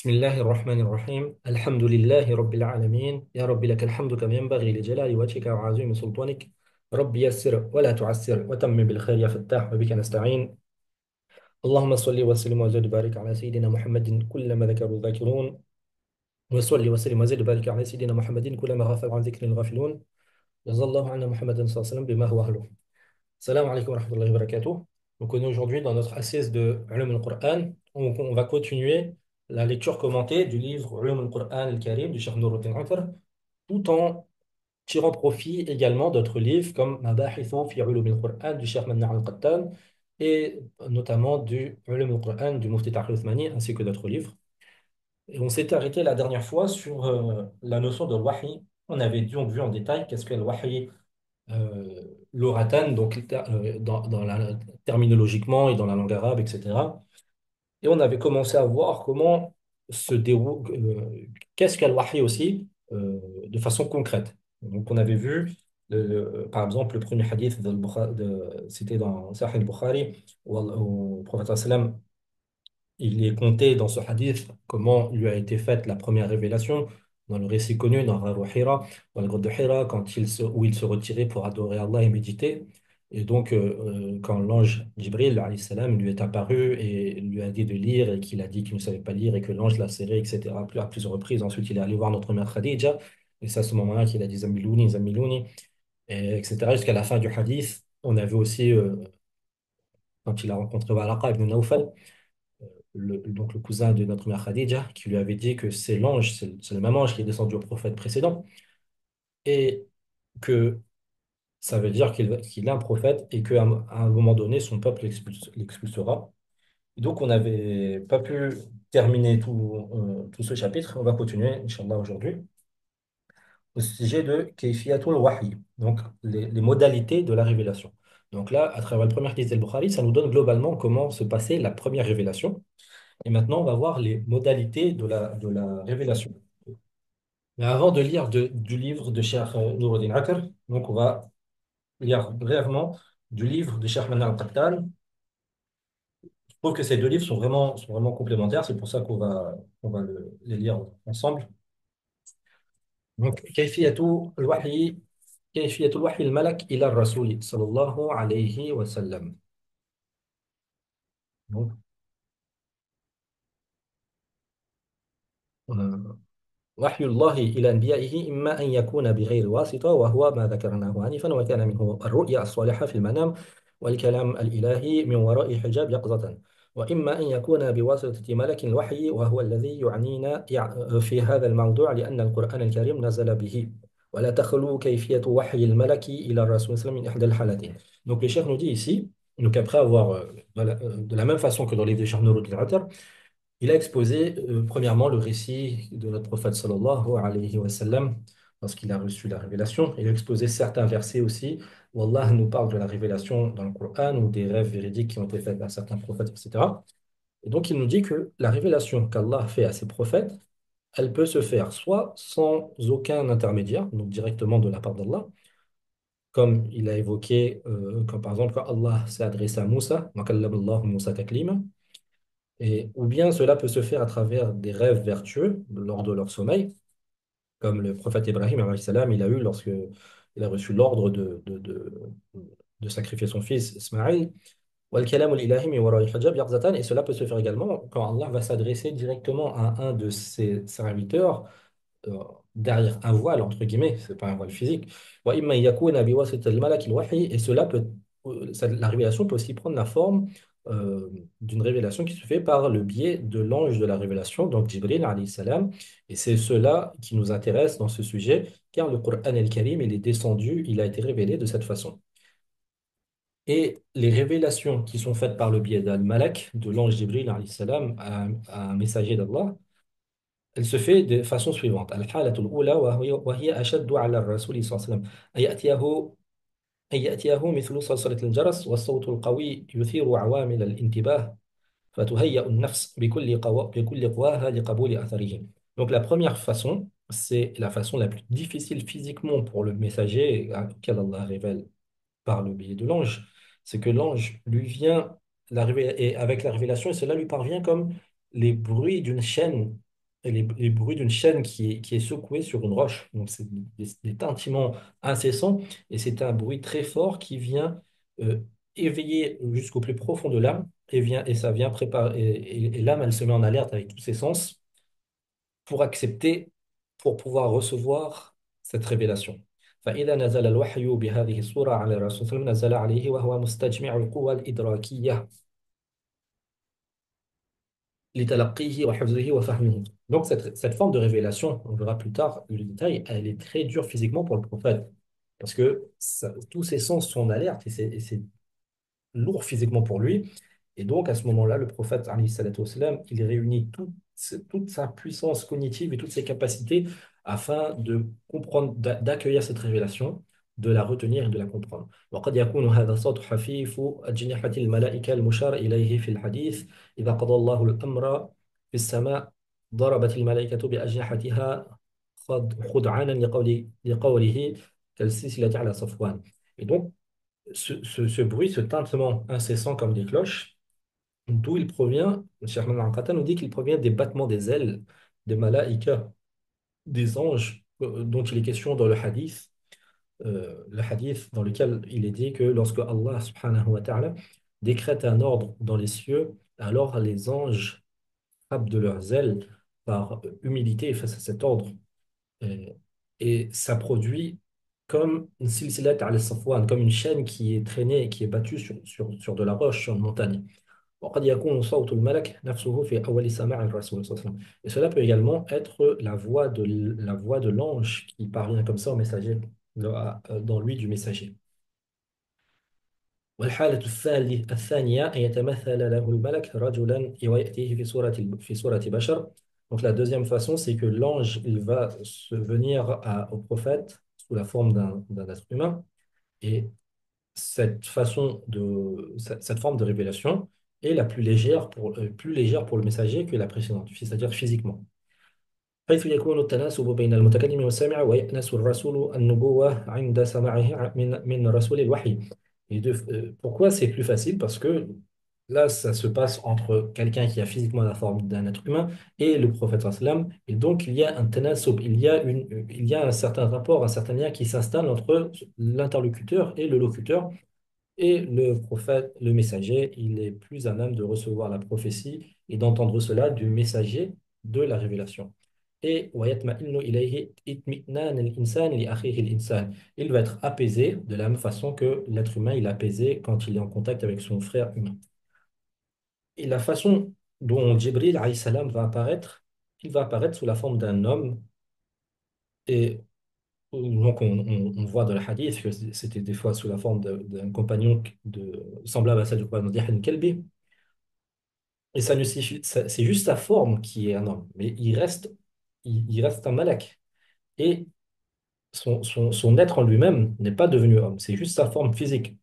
بسم الله الرحمن الرحيم الحمد لله رب العالمين يا رب لك الحمد كما ينبغي لجلال وجهك وعظيم سلطانك رب يسر ولا تعسر وتم بالخير يا فتاح وبك نستعين اللهم صل وسلم وزد وبارك على سيدنا محمد كلما ذكروا الذاكرون وصل وسلم وزد وبارك على سيدنا محمد كلما غفل عن ذكر الغافلون جزا الله عنا محمد صلى الله عليه وسلم بما هو أهله. Salam alaikum wa rahmatullahi wa barakatuh. Donc, on est aujourd'hui dans notre assise de Ulum al-Qur'an. On va continuer la lecture commentée du livre Ulum al-Qur'an al-Karim du Cheikh Nuruddin Atar, tout en tirant profit également d'autres livres comme Mabahithu fi Ulum al-Qur'an du Cheikh Manna al-Qattan et notamment du Ulum al-Qur'an du Mufti Taqi Uthmani ainsi que d'autres livres. Et on s'était arrêté la dernière fois sur la notion de wahi. On avait donc vu en détail qu'est-ce que le wahi l'oratan, donc terminologiquement et dans la langue arabe, etc. Et on avait commencé à voir comment se déroule, qu'est-ce qu'est le wahi aussi, de façon concrète. Donc on avait vu, par exemple, le premier hadith c'était dans Sahih al-Bukhari, où le prophète sallam il est compté dans ce hadith comment lui a été faite la première révélation dans le récit connu dans Gharu Hira, dans le grotte de Hira, où il se retirait pour adorer Allah et méditer. Et donc, quand l'ange Jibril alayhi salam, lui est apparu et lui a dit de lire et qu'il a dit qu'il ne savait pas lire et que l'ange l'a serré, etc., à plusieurs reprises. Ensuite, il est allé voir notre mère Khadija et c'est à ce moment-là qu'il a dit Zammilouni, Zammilouni, et etc. Jusqu'à la fin du hadith. On a vu aussi, quand il a rencontré Waraqa ibn Nawfal, donc le cousin de notre mère Khadija, qui lui avait dit que c'est l'ange, c'est le même ange qui est descendu au prophète précédent, et que ça veut dire qu'il est un prophète et qu'à à un moment donné, son peuple l'expulsera. Et donc, on n'avait pas pu terminer tout ce chapitre. On va continuer, Inch'Allah, aujourd'hui, au sujet de Kayfiyatul Wahy, donc les modalités de la révélation. Donc là, à travers le premier hadith del-Bukhari, ça nous donne globalement comment se passait la première révélation. Et maintenant, on va voir les modalités de la révélation. Mais avant de lire du livre de Cheikh Nuruddin Akar, donc on va lire brièvement du livre de Cheikh Manna al-Qattan. Je trouve que ces deux livres sont vraiment complémentaires, c'est pour ça qu'on va les lire ensemble. Donc, كيفية الوحي الملك إلى الرسول صلى الله عليه وسلم. Donc, euh, وحي الله إلى أنبيائه إما أن يكون بغير واسطة وهو ما ذكرناه آنفا وكان منه الرؤيا الصالحة في المنام والكلام الإلهي من وراء حجاب يقظة وإما أن يكون بواسطة ملك الوحي وهو الذي يعنينا في هذا الموضوع لأن القرآن الكريم نزل به ولا تخلو كيفية وحي الملك إلى الرسول صلى الله عليه وسلم من إحدى الحالتين. Donc le Cheikh nous dit ici, donc après avoir, de la même façon que dans les livre de Cheikh Nuruddin Atar, il a exposé premièrement le récit de notre prophète sallallahu alayhi wa sallam lorsqu'il a reçu la révélation. Il a exposé certains versets aussi où Allah nous parle de la révélation dans le Coran ou des rêves véridiques qui ont été faits à certains prophètes, etc. Et donc il nous dit que la révélation qu'Allah fait à ses prophètes, elle peut se faire soit sans aucun intermédiaire, donc directement de la part d'Allah, comme il a évoqué, comme par exemple quand Allah s'est adressé à Moussa, wa kallama Allahu Moussa taklima, ou bien cela peut se faire à travers des rêves vertueux lors de leur sommeil, comme le prophète Ibrahim, alayhi salam, il a eu lorsque il a reçu l'ordre de sacrifier son fils Ismaïl. وَالْكَلَامُ الْإِلَهِ مِنْ وَرَاءِ حِجَابٍ يَقْظَةً. Et cela peut se faire également quand Allah va s'adresser directement à un de ses serviteurs derrière un voile, entre guillemets, c'est pas un voile physique. وَإِمَّا يَكُونَ بِوَاسِطَةِ الْمَلَكِ الْوَحْيِ. Et cela peut, la révélation peut aussi prendre la forme d'une révélation qui se fait par le biais de l'ange de la révélation, donc Jibril alayhi salam. Et c'est cela qui nous intéresse dans ce sujet, car le Coran el-Karim, il est descendu, il a été révélé de cette façon. Et les révélations qui sont faites par le biais d'Al-Malak, de l'ange Jibril alayhi salam, à un messager d'Allah, elle se fait de façon suivante. الحالة الأولى وهي أشد على الرسول صلى الله عليه وسلم أن يأتيه مثل صلصلة الجرس والصوت القوي يثير عوامل الانتباه فتهيأ النفس بكل قواها لقبول أثره. Donc la première façon, c'est la façon la plus difficile physiquement pour le messager auquel Allah révèle par le biais de l'ange, c'est que l'ange lui vient et avec la révélation, et cela lui parvient comme les bruits d'une chaîne les bruits d'une chaîne qui est secouée sur une roche. Donc, c'est des tintements incessants et c'est un bruit très fort qui vient euh, éveiller jusqu'au plus profond de l'âme et ça vient préparer. Et l'âme, elle se met en alerte avec tous ses sens pour accepter, pour pouvoir recevoir cette révélation. فإذا نزل الوحي بهذه الصورة على الرسول صلى الله عليه وسلم نزل عليه وهو مستجمع القوى الإدراكية لتلقيه وحفظه وفهمه. Donc cette forme de révélation, on verra plus tard le détail, elle est très dure physiquement pour le prophète parce que tous ses sens sont en alerte et c'est lourd physiquement pour lui. Et donc, à ce moment-là, le prophète, alayhi salatu wassalam, il réunit toute sa puissance cognitive et toutes ses capacités afin de comprendre, d'accueillir cette révélation, de la retenir et de la comprendre. وقد يكون هذا الصوت حفيف أجنحة الملائكة المشار إليه في الحديث إذا قضى الله الأمر في السماء ضربت الملائكة بأجنحتها خضعانا لقوله كالسلسلة على صفوان. Et donc, ce bruit, ce tintement incessant comme des cloches, d'où il provient, le Cheikh Ahmad al-Qattan nous dit qu'il provient des battements des ailes des malaïkas, des anges dont il est question dans le hadith dans lequel il est dit que lorsque Allah subhanahu wa ta'ala décrète un ordre dans les cieux, alors les anges frappent de leurs ailes par humilité face à cet ordre. Euh, Et ça produit comme une silsilat al safwan, comme une chaîne qui est traînée et qui est battue sur de la roche, sur une montagne. وقد يكون صوت الملك نفسه في أول سماع الرسول صلى الله عليه وسلم. Et cela peut également être la voix de l'ange qui parvient comme ça au messager, dans lui du messager. والحالة الثانية أن يتمثل له الملك رجلا ويأتيه في صورة بشر. Donc la deuxième façon, c'est que l'ange, il va se venir au prophète sous la forme d'un être humain. Et cette forme de révélation est la plus légère pour le messager que la précédente, c'est-à-dire physiquement. حيث يكون التناسب بين المتكلم والسامع ويأنس الرسول النبوة عند سماعه من رسول الوحي. Pourquoi c'est plus facile? Parce que là, ça se passe entre quelqu'un qui a physiquement la forme d'un être humain et le prophète sallam. Et donc, il y a un tanasub, il y a un certain rapport, un certain lien qui s'installe entre l'interlocuteur et le locuteur. Et le prophète, le messager, il est plus à même de recevoir la prophétie et d'entendre cela du messager de la révélation. Et وَيَطْمَئِنُّ إِلَيْهِ إِطْمِئْنَانَ الْإِنسَانِ لِأَخِيهِ الْإِنسَانِ. Il va être apaisé de la même façon que l'être humain il est apaisé quand il est en contact avec son frère humain. Et la façon dont Jibril alayhi salam va apparaître, il va apparaître sous la forme d'un homme. Et donc, on voit dans le hadith que c'était des fois sous la forme d'un compagnon semblable à celle du compagnon d'Yahya al-Kalbi. Et ça ne suffit, c'est juste sa forme qui est un homme, mais il reste un malak. Et son être en lui-même n'est pas devenu homme, c'est juste sa forme physique.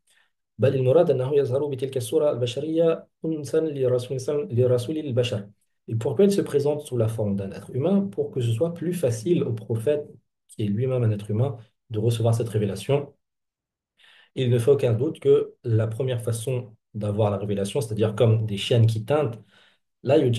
بل المراد أنه يظهر بتلك الصورة البشرية أنسا لرسول البشر. Et pourquoi il se présente sous la forme d'un être humain? Pour que ce soit plus facile au prophète, qui est lui-même un être humain, de recevoir cette révélation. Il ne fait aucun doute que la première façon d'avoir la révélation, c'est-à-dire comme des chiennes qui tintent, il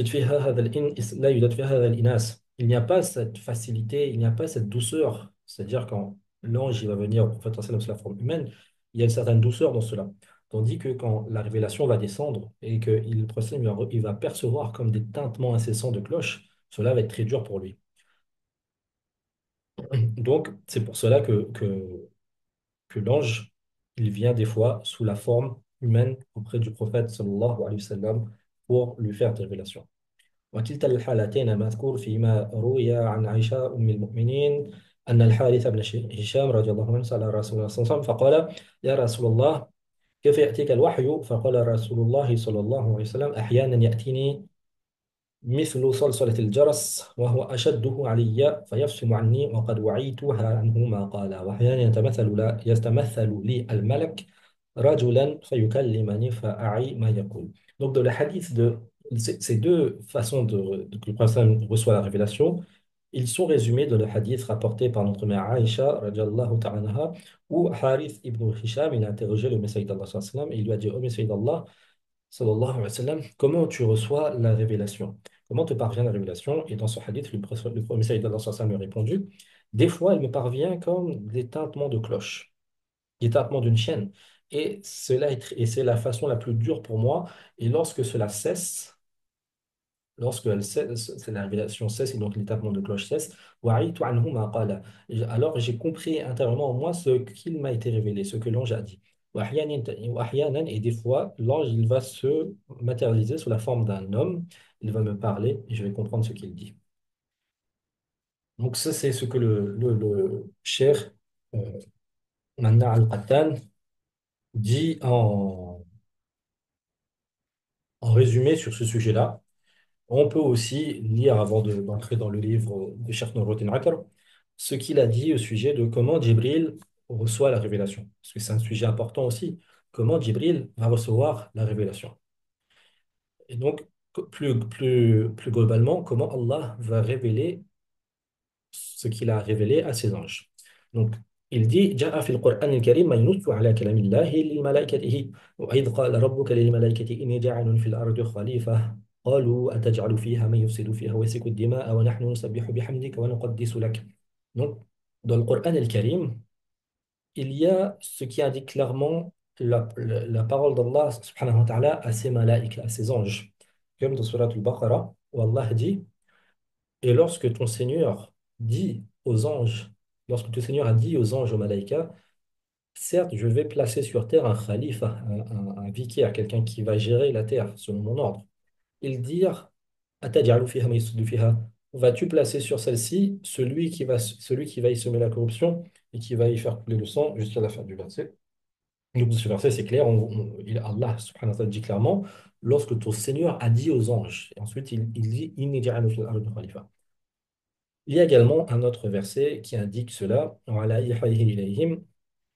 n'y a pas cette facilité, il n'y a pas cette douceur. C'est-à-dire quand l'ange il va venir au prophète sallam sous la forme humaine, il y a une certaine douceur dans cela. Tandis que quand la révélation va descendre et que le prophète il va percevoir comme des tintements incessants de cloches, cela va être très dur pour lui. Donc, c'est pour cela que l'ange, il vient des fois sous la forme humaine auprès du prophète sallallahu alayhi wa sallam pour lui faire des révélations. وكلتا الحالتين مذكور فيما روي عن عائشة أم المؤمنين أن الحارث بن هشام رضي الله عنه سأل رسول الله صلى الله عليه وسلم فقال يا رسول الله كيف يأتيك الوحي؟ فقال رسول الله صلى الله عليه وسلم أحيانا يأتيني مثل صلصلة الجرس وهو أشده علي فيفصم عني وقد وعيتها عنه ما قال وأحيانا يتمثل لي الملك رجلا فيكلمني فأعي ما يقول. Donc dans le hadith ces deux façons que le prophète reçoit la révélation, ils sont résumés dans le hadith rapporté par notre mère Aïcha radiallahu ta'ala anha, où Harith ibn Hisham il a interrogé le messager d'Allah sallallahu alayhi wa sallam, et il lui a dit: Ô messager d'Allah sallallahu alayhi wa sallam, comment tu reçois la révélation? comment te parvient la révélation? Et dans ce hadith, le prophète sallallahu alayhi wa sallam lui a répondu, des fois, elle me parvient comme des tintements de cloche, des tintements d'une chaîne. Et c'est la façon la plus dure pour moi. Et lorsque cela cesse, lorsque elle cesse, c'est la révélation cesse et donc les tapements de cloche cessent, وَعِيتُ عَنْهُ مَا قَالَ. Alors j'ai compris intérieurement en moi ce qu'il m'a été révélé, ce que l'ange a dit. وأحيانا, et des fois, l'ange il va se matérialiser sous la forme d'un homme, il va me parler et je vais comprendre ce qu'il dit. Donc ça, c'est ce que le cheikh euh, Manna al-Qattan dit en résumé sur ce sujet-là. On peut aussi lire, avant d'entrer dans le livre de Cheikh Noureddin Akar, ce qu'il a dit au sujet de comment Djibril reçoit la révélation. Parce que c'est un sujet important aussi. Comment Djibril va recevoir la révélation. Et donc, plus globalement, comment Allah va révéler ce qu'il a révélé à ses anges. Donc, il dit جاء في القرآن الكريم ما ينص على كلام الله لملائكته وإذ قال ربك للملائكة إني جاعل في الأرض خليفة قالوا أتجعل فيها من يفسد فيها ويسفك الدماء ونحن نسبح بحمدك ونقدس لك. Donc, dans le Coran el-Karim, il y a ce qui indique clairement la parole d'Allah subhanahu wa ta'ala à ses malaïkas, à ses anges. Comme dans Surat al-Baqarah, où Allah dit et lorsque ton Seigneur dit aux anges, lorsque ton Seigneur a dit aux anges, aux malaïkas, certes, je vais placer sur terre un khalifa, un vicaire, quelqu'un qui va gérer la terre selon mon ordre. Ils dirent, Ataj'alu fiha man yufsidu fiha. Vas-tu placer sur celle-ci celui qui va y semer la corruption et qui va y faire couler le sang jusqu'à la fin du verset. Donc, ce verset, c'est clair. Allah subhanahu wa ta'ala dit clairement, lorsque ton Seigneur a dit aux anges, et ensuite il dit, Inni ja'alu fil ardi khalifa. Il y a également un autre verset qui indique cela. وَعَلَى يُحْيِهِ إِلَيْهِمْ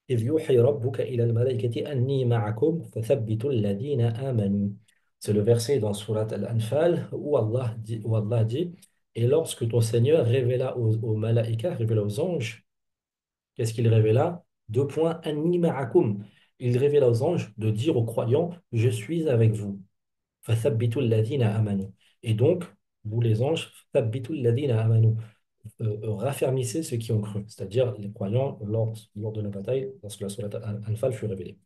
إِذْ يُوحِي رَبُّكَ إِلَى الْمَلَائِكَةِ أَنِّي مَعَكُمْ فَثَبِّتُوا الَّذِينَ آمَنُوا. C'est le verset dans Surat Al-Anfal où Allah dit, et lorsque ton Seigneur révéla aux malaïkas, révéla aux anges, qu'est-ce qu'il révéla? Deux points, أَنِّي مَعَكُمْ. Il révéla aux anges de dire aux croyants, je suis avec vous. فَثَبِّتُوا الَّذِينَ آمَنُوا. Et donc, vous les anges, فَثَبِّتُوا الَّذِينَ آمَنُوا. Raffermissez ceux qui ont cru, c'est-à-dire les croyants lors de la bataille, lorsque la sourate Anfal fut révélée.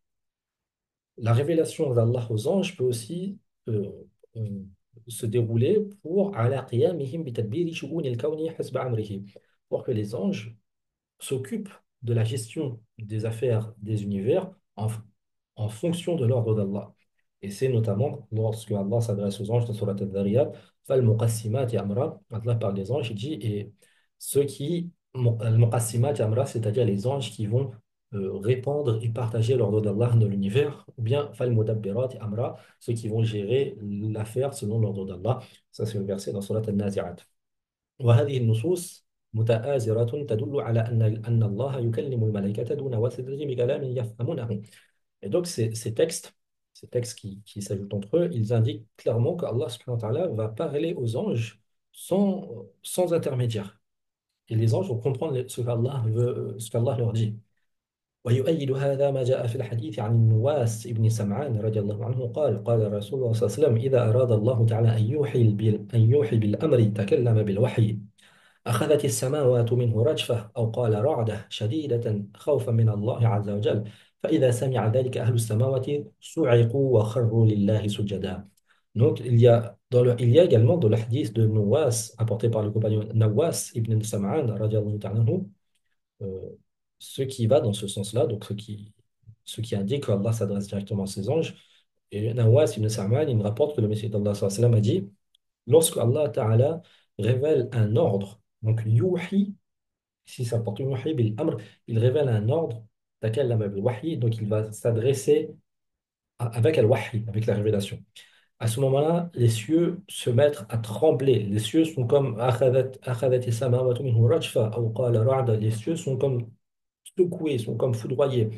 La révélation d'Allah aux anges peut aussi euh, euh, se dérouler على قيامهم بتدبير شؤون الكون حسب أمره, pour que les anges s'occupe de la gestion des affaires des univers en fonction de l'ordre d'Allah. Et c'est notamment lorsque Allah s'adresse aux anges dans Surat Al-Dhariyat, فَالْمُقَسِّمَاتِ أَمْرًا, Allah parle des anges, il dit, et ceux qui, al-muqassimat amra, c'est-à-dire les anges qui vont répandre et partager l'ordre d'Allah dans l'univers, ou bien fal-mudabbirat amra, ceux qui vont gérer l'affaire selon l'ordre d'Allah. Ça, c'est le verset dans Surat Al-Nazi'at. وهذه النصوص متآزرة تدل على أن الله يكلم الملائكة دون واسطة بكلام يفهمونه. Et donc, ces textes qui s'ajoutent entre eux, ils indiquent clairement qu'Allah subhanahu wa ta'ala va parler aux anges sans intermédiaire. Et les anges vont comprendre ce qu'Allah leur dit. ويؤيد هذا ما جاء في الحديث عن النواس بن سمعان رضي الله عنه قال رسول الله صلى الله عليه وسلم إذا أراد الله تعالى أن يوحي بالأمر تكلم بالوحي أخذت السماوات منه رجفة أو قال رعدة شديدة خوفا من الله عز وجل فإذا سمع ذلك أهل السماوات صعقوا وخروا لله سجدا. Donc, il y a également dans le hadith de Nawas, apporté par le compagnon Nawas ibn Sam'an, radiallahu ta'ala anhu, euh, ce qui va dans ce sens-là, donc ce qui indique qu'Allah s'adresse directement à ses anges. Et Nawas ibn Sam'an, il me rapporte que le Messie d'Allah sallallahu alayhi wa sallam a dit, lorsque Allah Ta'ala révèle un ordre, donc yuhi, si ça porte yuhi bil amr, il révèle un ordre, takallama bil wahyi, donc il va s'adresser avec al-wahyi, avec la révélation. À ce moment-là, les cieux se mettent à trembler. Les cieux sont comme akhadat samawati minhu rajfa, aw qala ra'da. Les cieux sont comme secoués, sont comme foudroyés.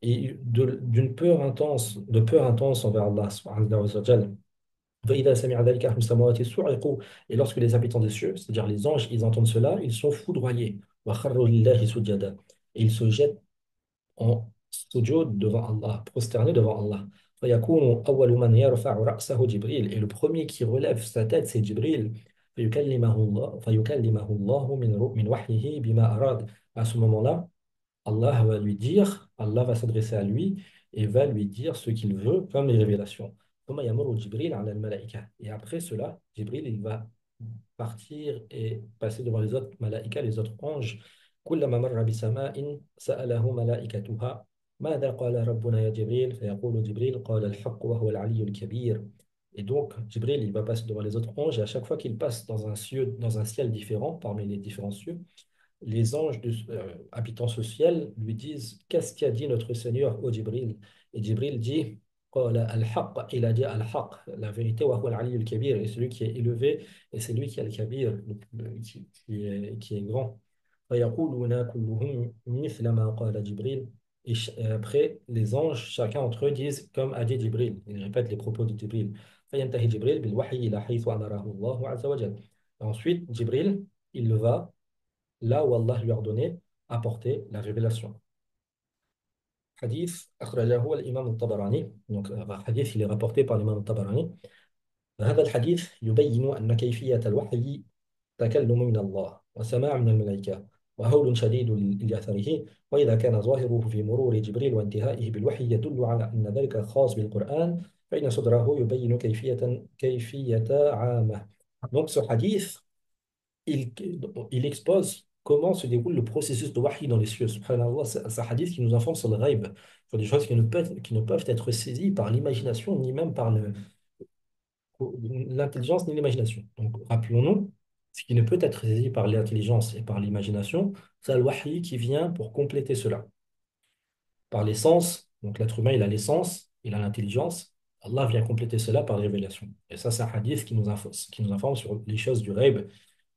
Et de peur intense envers Allah subhanahu wa ta'ala. فإذا سمع ذلك أهل السماوات صعقوا. Et lorsque les habitants des cieux, c'est-à-dire les anges, ils entendent cela, ils sont foudroyés. وخروا لله سجدا. Et ils se jettent en sujoud devant Allah, prosternés devant Allah. فيكون أول من يرفع رأسه جبريل. Et le premier qui relève sa tête, c'est Jibril. فيكلمه الله من وحيه بما أراد. À ce moment-là, Allah va lui dire, Allah va s'adresser à lui et va lui dire ce qu'il veut comme les révélations. ثم يمر جبريل على الملائكة. Et après cela, Jibril il va partir et passer devant les autres malaïkas, les autres anges. كلما مر بسماء سأله ملائكتها ماذا قال ربنا يا جبريل فيقول جبريل قال الحق وهو العلي الكبير. Et donc, Jibril, il va passer devant les autres anges et à chaque fois qu'il passe dans un ciel différent, parmi les différents cieux, les anges habitant ce ciel lui disent, qu'est-ce qu'a dit notre Seigneur au Jibril? Et Jibril dit, قال الحق, il a dit al-haq, la vérité, wa huwa al-ali al-kabir, et celui qui est élevé, et c'est lui qui est al-kabir, qui est grand. فيقولون كلهم مثل ما قال جبريل. Et après, les anges, chacun d'entre eux disent, comme a dit Jibril, ils répètent les propos de Jibril. فينتهي جبريل بالوحي إلى حيث أمره الله عز وجل. Ensuite, Jibril, il va là où Allah lui a ordonné apporter la révélation. Hadith أخرجه الإمام الطبراني. Donc, hadith, il est rapporté par l'imam الطبراني. هذا الحديث يبين أن كيفية الوحي تكلم من الله وسماع من الملائكة وهول شديد لأثره. وإذا كان ظاهره في مرور جبريل وانتهائه بالوحي يدل على أن ذلك خاص بالقرآن فإن صدره يبين كيفية عامة. Donc ce hadith il, il expose comment se déroule le processus de wahi dans les cieux. Subhanallah, c'est un hadith qui nous informe sur le ghaib, sur des choses qui ne peuvent être saisies par l'imagination, ni même par l'intelligence, ni l'imagination. Donc, rappelons-nous, ce qui ne peut être saisi par l'intelligence et par l'imagination, c'est le wahi qui vient pour compléter cela. Par les sens, donc l'être humain, il a les sens, il a l'intelligence, Allah vient compléter cela par les révélations. Et ça, c'est un hadith qui nous informe sur les choses du ghaib.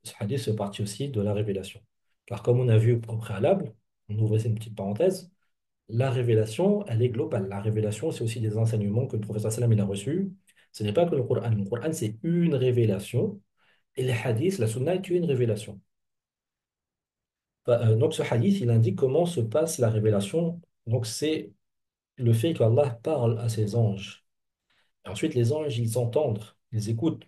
Ce hadith fait partie aussi de la révélation. Car comme on a vu au préalable, on ouvre une petite parenthèse, la révélation, elle est globale. La révélation, c'est aussi des enseignements que le professeur sallam il a reçus. Ce n'est pas que le Coran. Le Coran, c'est une révélation. Et les hadiths, la sunna est une révélation. Donc ce hadith, il indique comment se passe la révélation. Donc c'est le fait qu'Allah parle à ses anges. Et ensuite, les anges, ils entendent, ils écoutent.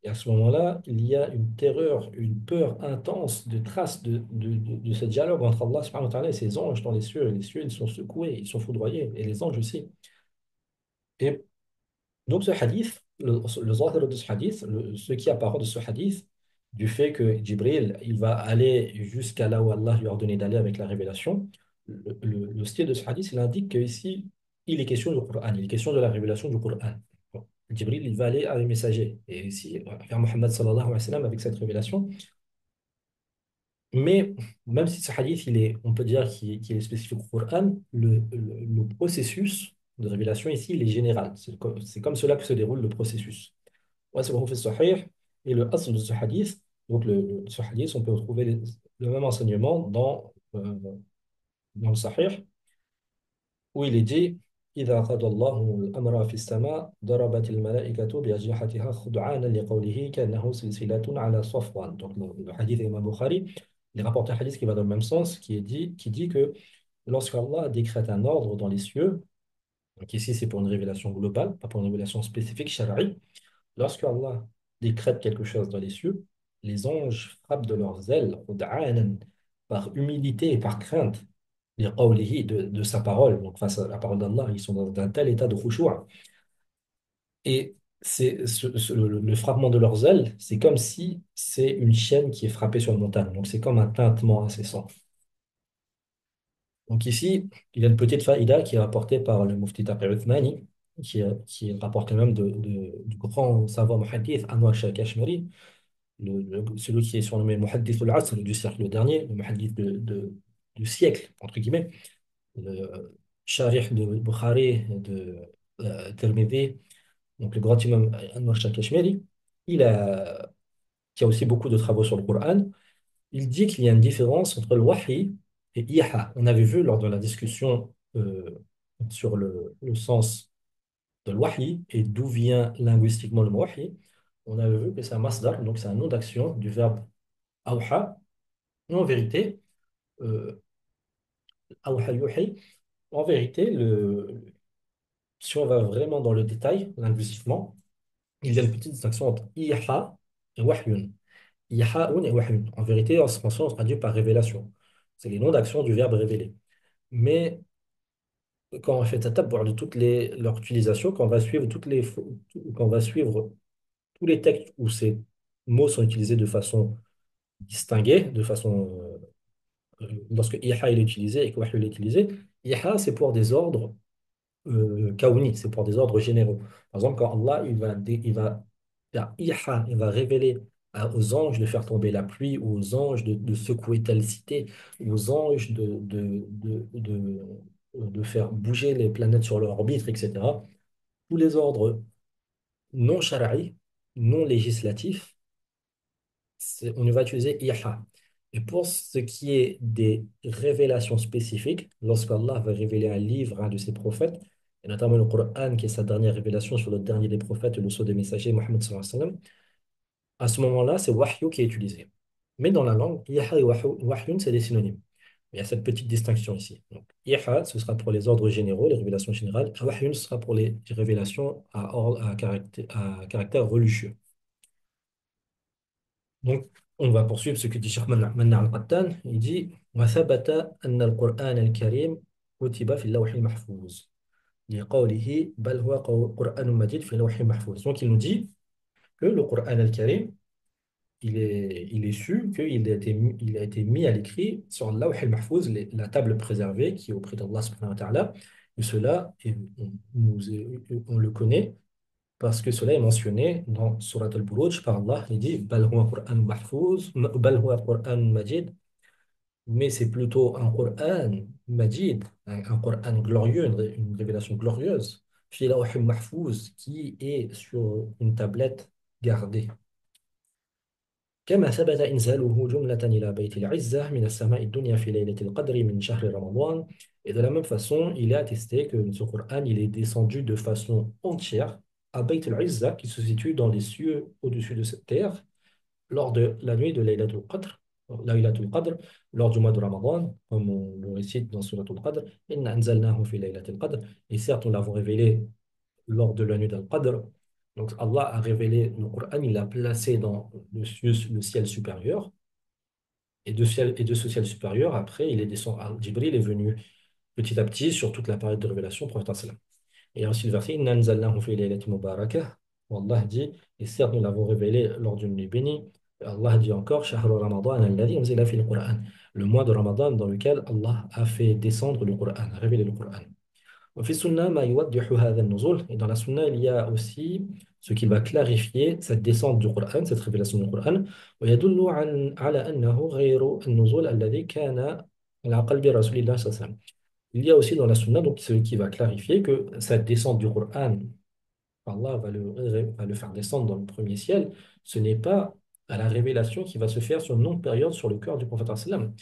Et à ce moment-là, il y a une terreur, une peur intense de traces de ce dialogue entre Allah subhanahu wa ta'ala et ses anges dans les cieux. Les cieux, ils sont secoués, ils sont foudroyés, et les anges aussi. Et donc ce hadith, le zahir de ce hadith, ce qui apparaît de ce hadith, du fait que Jibril, il va aller jusqu'à là où Allah lui a ordonné d'aller avec la révélation, le style de ce hadith, il indique qu'ici, il est question du Coran, il est question de la révélation du Coran. Bon, Jibril, il va aller à un messager, et ici, vers Mohammed sallallahu alayhi wa sallam, avec cette révélation. Mais même si ce hadith, on peut dire qu'il est spécifique au Coran, le processus de révélation ici, il est général. C'est comme cela que se déroule le processus. وأصله في الصحيح. Et le asl de ce hadith, donc ce hadith, on peut retrouver le même enseignement dans le Sahih, où il est dit إذا قضى الله الأمر في السماء ضربت الملائكة بأجنحتها خضعانا لقوله كأنه سلسلة على صفوان. Donc le hadith Imam Bukhari, il rapporte un hadith qui va dans le même sens, qui dit que lorsque Allah décrète un ordre dans les cieux, donc ici c'est pour une révélation globale, pas pour une révélation spécifique, shara'i, lorsque Allah décrète quelque chose dans les cieux, les anges frappent de leurs ailes khud'anan, par humilité et par crainte de sa parole. Donc face à la parole d'Allah, ils sont dans un tel état de khushu'. Et le frappement de leurs ailes, c'est comme si c'est une chaîne qui est frappée sur une montagne. Donc c'est comme un tintement incessant. Donc ici, il y a une petite faïda qui est rapportée par le Mufti Taqi Uthmani, qui rapporte quand même du grand savant muhaddith Anwar Shah Kashmiri, celui qui est surnommé Muhaddith al-Asr du siècle dernier, le Muhaddith du siècle, entre guillemets, le Sharih de Bukhari, de Tirmidhi, donc le grand imam Anwar Shah Kashmiri, qui a aussi beaucoup de travaux sur le Coran. Il dit qu'il y a une différence entre le wahi et iha. On avait vu lors de la discussion sur le sens de le wahi et d'où vient linguistiquement le mot wahi. On avait vu que c'est un masdar, donc c'est un nom d'action du verbe awha. En vérité, euh, awha yuhi, en vérité, si on va vraiment dans le détail, linguistiquement, il y a une petite distinction entre iha et wahyun. Ihaun et wahyun. En vérité, en ce français, on se traduit par révélation. C'est les noms d'action du verbe révéler. Mais quand on fait tatabbur de leur utilisation, quand on va suivre tous les textes où ces mots sont utilisés de façon distinguée, lorsque iha il est utilisé et que wahy il est utilisé, iha c'est pour des ordres kaouni, c'est pour des ordres généraux. Par exemple, quand Allah il va révéler aux anges de faire tomber la pluie, ou aux anges de secouer telle cité, aux anges de faire bouger les planètes sur leur orbite, etc. Tous les ordres non shara'i, non législatifs, on va utiliser iha. Et pour ce qui est des révélations spécifiques, lorsqu'Allah va révéler un livre à un de ses prophètes, et notamment le Coran, qui est sa dernière révélation sur le dernier des prophètes, le sceau des messagers, Mohammed sallallahu alayhi wa sallam, à ce moment-là, c'est wahyu qui est utilisé. Mais dans la langue, iha et wahyun, c'est des synonymes. Il y a cette petite distinction ici. Donc, iha, ce sera pour les ordres généraux, les révélations générales, et wahyun, ce sera pour les révélations à caractère religieux. Donc, on va poursuivre ce que dit Cheikh Manna al-Qattan. Il dit وثبت أن القرآن الكريم كتب في اللوح المحفوظ لقوله بل هو قرآن مجيد في اللوح المحفوظ. Donc, il nous dit que le Coran al-Karim, il est su il a été mis à l'écrit sur le Lawh al-Mahfouz, la table préservée qui est auprès d'Allah subhanahu wa ta'ala. Et cela, on le connaît parce que cela est mentionné dans Surat al-Buruj par Allah. Il dit Bal huwa Qur'an mahfouz, Bal huwa Qur'an majid, mais c'est plutôt un Qur'an majid, un Qur'an glorieux, une révélation glorieuse, fi lawh mahfouz, qui est sur une tablette gardée. كما ثبت إنزاله جملة إلى بيت العزة من السماء الدنيا في ليلة القدر من شهر رمضان. Et de la même façon, il est attesté que ce Coran il est descendu de façon entière à Bayt al-Izza, qui se situe dans les cieux au-dessus de cette terre, lors de la nuit de Laylatul Qadr, lors du mois de Ramadan, comme on le récite dans Suratul Qadr, Inna anzalnahu fi laylatil Qadr. Et certes, nous l'avons révélé lors de la nuit d'Al-Qadr. Donc Allah a révélé le Coran, il l'a placé dans le ciel supérieur. Et de ce ciel supérieur, après, il est descendu, Jibril est venu petit à petit sur toute la période de révélation au prophète sallam. Et il y a aussi le verset Inna anzalnahu fi laylatin mubarakah, où Allah dit, et certes nous l'avons révélé lors d'une nuit bénie. Et Allah dit encore Shahru Ramadan alladhi unzila fi al-Qur'an, le mois de Ramadan dans lequel Allah a fait descendre le Coran, a révélé le Coran. وفي السنة ما يوضح هذا النزول. Et dans la sunna, il y a aussi ce qui va clarifier cette descente du Coran, cette révélation du Coran. ويدل على أنه غير النزول الذي كان على قلب رسول الله صلى الله عليه وسلم. Il y a aussi dans la sunna donc, ce qui va clarifier que cette descente du Coran, Allah va le faire descendre dans le premier ciel, ce n'est pas à la révélation qui va se faire sur une longue période sur le cœur du prophète sallam.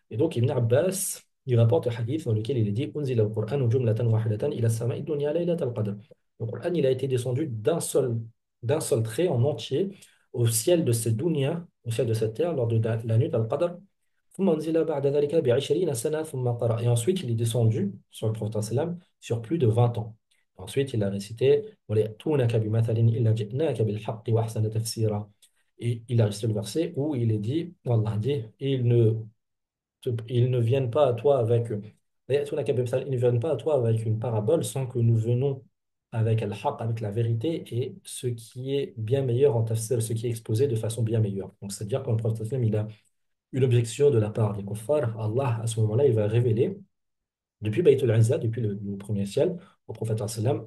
Et donc, Ibn Abbas, il rapporte un hadith dans lequel il est dit Unzila al-Qur'an jumlatan wahidatan ila sama'i dunya laylat al-qadr. Le Qur'an, il a été descendu d'un seul trait en entier au ciel de cette dunya, au ciel de cette terre, lors de la nuit d'Al-Qadr. ثم أنزل بعد ذلك ب20 سنة ثم قرأ. Et ensuite, il est descendu sur le prophète sallam sur plus de 20 ans. Ensuite, il a récité وَلَيَأْتُونَكَ بِمَثَلٍ إِلَّا جِئْنَاكَ بِالْحَقِّ وَأَحْسَنَ تَفْسِيرًا. Et il a récité le verset où il est dit, où Allah dit, ils ne viennent pas à toi avec ils ne viennent pas à toi avec une parabole sans que nous venons avec al-haq, avec la vérité et ce qui est bien meilleur en tafsir, ce qui est exposé de façon bien meilleure. Donc c'est-à-dire quand le prophète sallam, il a une objection de la part des kuffars, Allah à ce moment-là il va révéler depuis Bayt al-Izza, depuis le premier ciel au prophète sallam,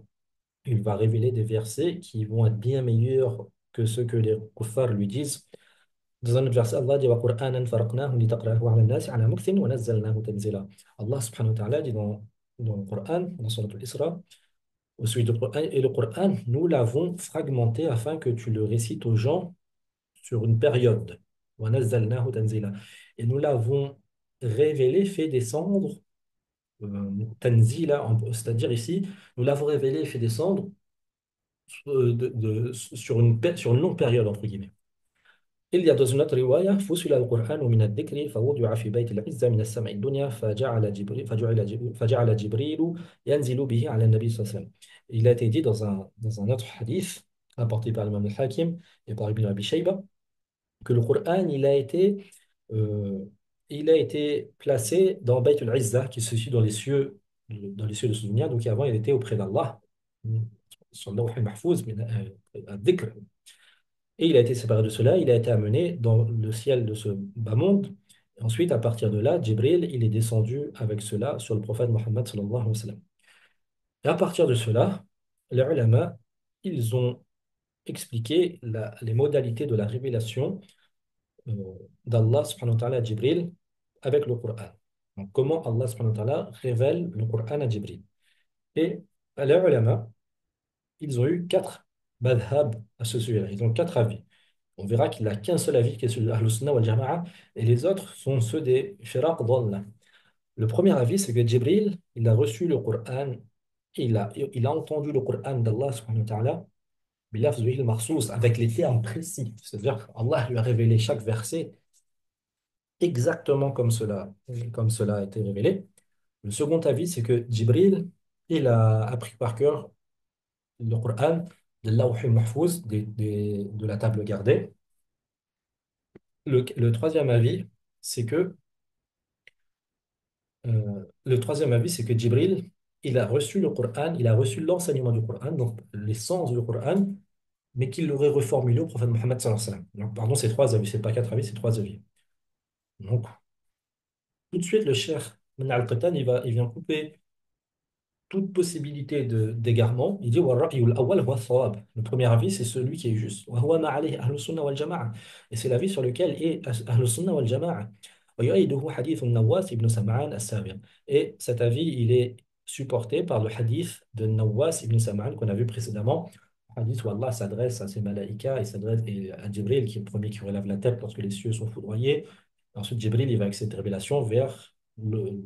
il va révéler des versets qui vont être bien meilleurs que ce que les kuffars lui disent. Dans un autre verset, Allah dit وَقُرْآنًا فَرَقْنَاهُ لِتَقْرَأَهُ عَلَى النَّاسِ عَلَى مُكْثٍ وَنَزَّلْنَاهُ تَنزِيلًا. Allah subhanahu wa ta'ala dit dans le Coran, dans Surat al-Isra, au suite du Coran, et le Coran, nous l'avons fragmenté afin que tu le récites aux gens sur une période. وَنَزَّلْنَاهُ تَنزِيلًا. Et nous l'avons révélé, fait descendre, tanzila, c'est-à-dire ici, nous l'avons révélé, fait descendre sur une longue période, entre guillemets. Il y a dans une autre riwaya فُصِلَ القرآن من الذكر فوضع في بيت العزة من السماء الدنيا فجعل جبريل ينزل به على النبي صلى الله عليه وسلم. Il a été dit dans un autre hadith apporté par l'imam al-Hakim et par Ibn Abi Shayba que le Coran euh, il a été placé dans Bayt al-Izza qui se situe dans les cieux de souvenir. Donc avant il était auprès d'Allah sur le Lawh al-Mahfouz, al-Dhikr. Et il a été séparé de cela, il a été amené dans le ciel de ce bas monde. Et ensuite, à partir de là, Jibril, il est descendu avec cela sur le prophète Mohammed sallallahu alayhi wa sallam. Et à partir de cela, les ulama, ils ont expliqué les modalités de la révélation euh, d'Allah subhanahu wa ta'ala à Jibril avec le Coran. Donc, comment Allah subhanahu wa ta'ala révèle le Coran à Jibril. Et les ulama, ils ont eu quatre madhab à ce sujet-là. Ils ont quatre avis. On verra qu'il n'a qu'un seul avis qui est celui de Ahlus Sunnah wal Jama'a et les autres sont ceux des Firaq Dhalla. Le premier avis, c'est que Jibril, il a reçu le Coran, il a entendu le Coran d'Allah subhanahu wa ta'ala bilafzuhil makhsous, avec les termes précis. C'est-à-dire qu'Allah lui a révélé chaque verset exactement comme cela a été révélé. Le second avis, c'est que Jibril, il a appris par cœur le Coran de Lawh al-Mahfouz, de la table gardée. Le troisième avis, c'est que le troisième avis, c'est que Jibril, il a reçu le Coran, il a reçu l'enseignement du Coran, donc l'essence du Coran, mais qu'il l'aurait reformulé au prophète Mohammed sallallahu alayhi wa sallam. Donc, pardon, c'est trois avis, c'est pas quatre avis, c'est trois avis. Donc, tout de suite, le cheikh Ibn al-Qattan, il vient couper toute possibilité d'égarement. Il dit le premier avis, c'est celui qui est juste. Et c'est l'avis sur lequel est Ahlus Sunnah wal Jama'a. Et cet avis, il est supporté par le hadith de Nawas ibn Sam'an qu'on a vu précédemment. Le hadith où Allah s'adresse à ses malaïkas, il s'adresse à Jibril, qui est le premier qui relève la tête lorsque les cieux sont foudroyés. Ensuite, Jibril, il va avec cette révélation vers le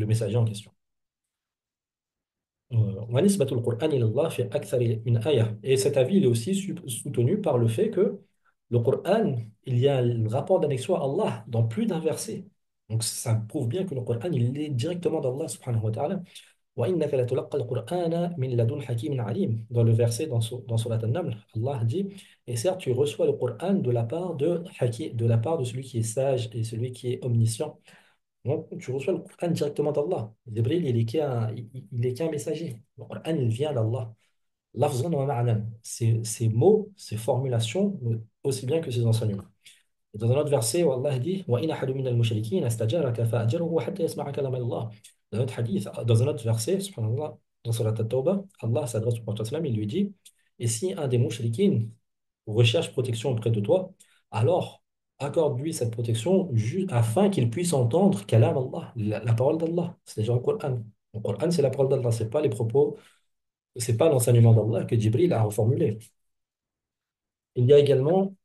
messager en question. ونسبة القرآن إلى الله في أكثر من آية. Et cet avis il est aussi soutenu par le fait que le Coran, il y a le rapport d'annexion à Allah dans plus d'un verset. Donc ça prouve bien que le Coran, il est directement d'Allah subhanahu wa ta'ala. وَإِنَّكَ لَتُلَقَّى الْقُرْآنَ مِنْ لَدُنْ حَكِيمٍ عَلِيمٍ. Dans le verset dans Surat An-Naml, Allah dit, et certes tu reçois le Coran de la part de celui qui est sage et celui qui est omniscient. Donc, tu reçois le Coran directement d'Allah. Jibril, il est qu'un messager. Le Coran, il vient d'Allah. Lafzan wa ma'nan. Ces mots, ces formulations, aussi bien que ces enseignements. Et dans un autre verset, où Allah dit وَإِنْ أَحَدٌ مِنَ الْمُشْرِكِينَ اسْتَجَارَكَ فَأَجِرْهُ حَتَّى يَسْمَعَ كَلَامَ اللَّهِ. Dans un autre verset, subhanallah, dans Surat At-Tawbah, Allah s'adresse au prophète sallam, il lui dit, et si un des mouchriquines recherche protection auprès de toi, alors accorde-lui cette protection afin qu'il puisse entendre kalam Allah, la parole d'Allah, c'est-à-dire le Coran. Le Coran, c'est la parole d'Allah, c'est pas les propos, c'est pas l'enseignement d'Allah que Jibril a reformulé. Il y a également,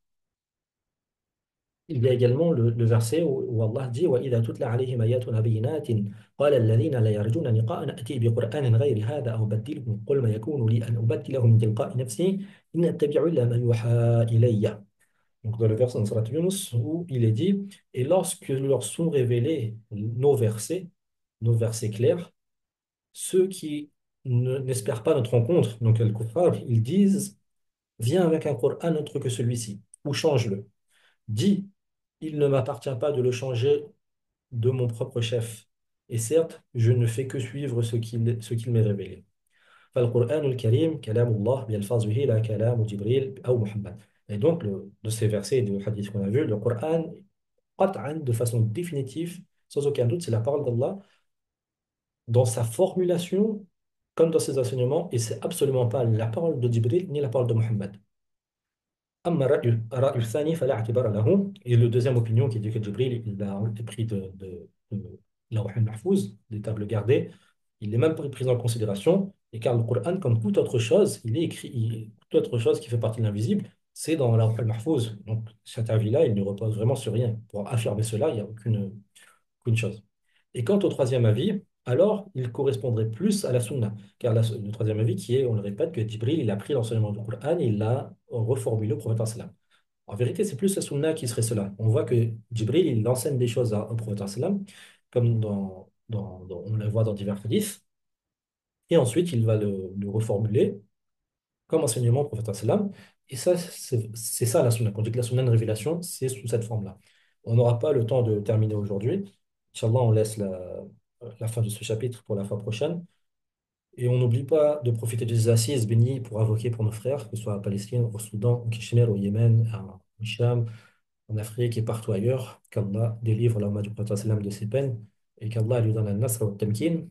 il y a également le verset où Allah dit وَإِذَا تُتْلَى عَلَيْهِمْ آيَاتُنَا بَيِّنَاتٍ قَالَ الَّذِينَ لَا يَرْجُونَ لِقَاءَنَا ائْتِ بِقُرْآنٍ غَيْرِ هَذَا أَوْ بَدِّلْهُ قُلْ مَا يَكُونُ لِي أَنْ أُبَدِّلَهُ مِنْ تِلْقَاءِ نَفْسِي إِنْ أَتَّبِعُ إِلَّا مَا يُوحَى إِلَيَّ. Donc dans le verset de Surat Yunus où il est dit, et lorsque leur sont révélés nos versets clairs, ceux qui n'espèrent pas notre rencontre, donc les kuffar, ils disent, viens avec un Coran autre que celui-ci, ou change-le. Dis, il ne m'appartient pas de le changer de mon propre chef. Et certes, je ne fais que suivre ce qu'il m'est révélé. فالقرآن الكريم كلام الله بألفاظه لا كلام جبريل أو محمد. Et donc, de ces versets et du hadith qu'on a vu, le Coran, qat'an, de façon définitive, sans aucun doute, c'est la parole d'Allah dans sa formulation comme dans ses enseignements, et c'est absolument pas la parole de Jibril ni la parole de Muhammad. أما الرأي الثاني فلا اعتبار له. Et le deuxième opinion qui dit que Jibril il a pris de Lawh al-Mahfouz, des tables gardées, il n'est même pas pris en considération. Et car le Coran, comme toute autre chose, il est écrit, toute autre chose qui fait partie de l'invisible, c'est dans Lawh al-Mahfouz. Donc cet avis-là, il ne repose vraiment sur rien. Pour affirmer cela, il n'y a aucune chose. Et quant au troisième avis, alors il correspondrait plus à la Sunna. Car le troisième avis qui est, on le répète, que Jibril, il a pris l'enseignement du Coran et il l'a reformulé au prophète sallam. En vérité, c'est plus la sunna qui serait cela. On voit que Jibril, il enseigne des choses au prophète sallam, comme on le voit dans divers hadiths, et ensuite il va le reformuler comme enseignement au prophète sallam. Et ça, c'est ça la sunna. Quand on dit que la sunna de révélation, c'est sous cette forme-là. On n'aura pas le temps de terminer aujourd'hui. Inch'Allah, on laisse la fin de ce chapitre pour la fois prochaine. Et on n'oublie pas de profiter des assises bénies pour invoquer pour nos frères, que ce soit en Palestine, au Soudan, au Kishmir, au Yémen, au Hicham, en Afrique et partout ailleurs. Qu'Allah délivre l'homme du prophète sallam de ses peines et qu'Allah lui donne le nasr wa tamkin.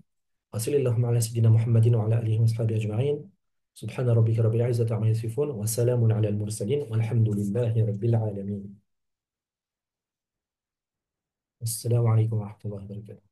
وصلى اللهم على سيدنا محمد وعلى آله وصحبه أجمعين سبحان ربك رب العزة عما يصفون وسلام على المرسلين والحمد لله رب العالمين السلام عليكم ورحمة الله وبركاته